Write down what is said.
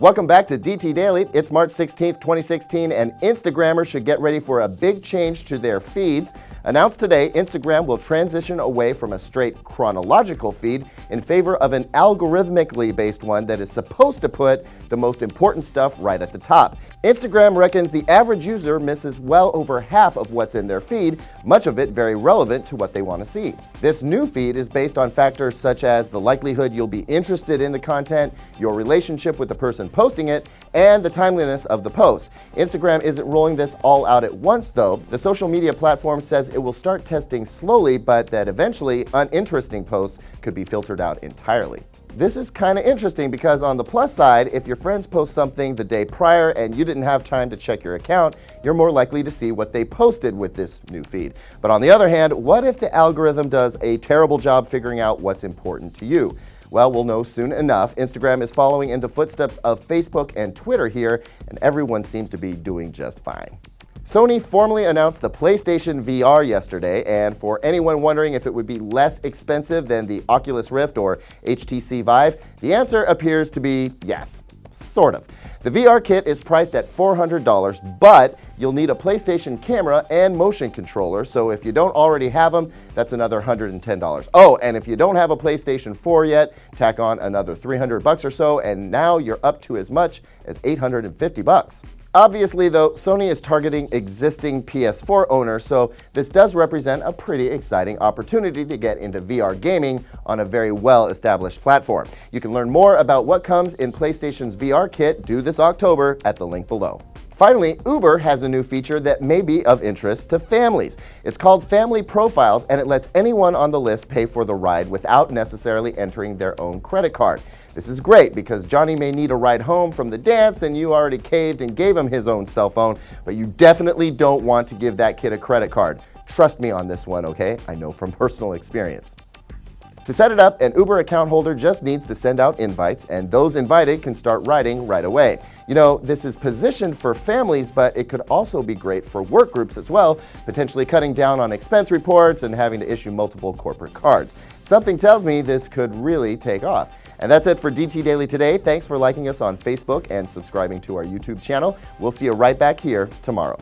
Welcome back to DT Daily. It's March 16th, 2016, and Instagrammers should get ready for a big change to their feeds. Announced today, Instagram will transition away from a straight chronological feed in favor of an algorithmically based one that is supposed to put the most important stuff right at the top. Instagram reckons the average user misses well over half of what's in their feed, much of it very relevant to what they want to see. This new feed is based on factors such as the likelihood you'll be interested in the content, your relationship with the person posting it, and the timeliness of the post. Instagram isn't rolling this all out at once, though. The social media platform says it will start testing slowly, but that eventually uninteresting posts could be filtered out entirely. This is kind of interesting because on the plus side, if your friends post something the day prior and you didn't have time to check your account, you're more likely to see what they posted with this new feed. But on the other hand, what if the algorithm does a terrible job figuring out what's important to you? Well, we'll know soon enough. Instagram is following in the footsteps of Facebook and Twitter here, and everyone seems to be doing just fine. Sony formally announced the PlayStation VR yesterday, and for anyone wondering if it would be less expensive than the Oculus Rift or HTC Vive, the answer appears to be yes, sort of. The VR kit is priced at $400, but you'll need a PlayStation camera and motion controller, so if you don't already have them, that's another $110. Oh, and if you don't have a PlayStation 4 yet, tack on another $300 or so, and now you're up to as much as $850. Obviously, though, Sony is targeting existing PS4 owners, so this does represent a pretty exciting opportunity to get into VR gaming on a very well-established platform. You can learn more about what comes in PlayStation's VR kit due this October at the link below. Finally, Uber has a new feature that may be of interest to families. It's called Family Profiles, and it lets anyone on the list pay for the ride without necessarily entering their own credit card. This is great because Johnny may need a ride home from the dance and you already caved and gave him his own cell phone, but you definitely don't want to give that kid a credit card. Trust me on this one, okay? I know from personal experience. To set it up, an Uber account holder just needs to send out invites, and those invited can start riding right away. You know, this is positioned for families, but it could also be great for work groups as well, potentially cutting down on expense reports and having to issue multiple corporate cards. Something tells me this could really take off. And that's it for DT Daily today. Thanks for liking us on Facebook and subscribing to our YouTube channel. We'll see you right back here tomorrow.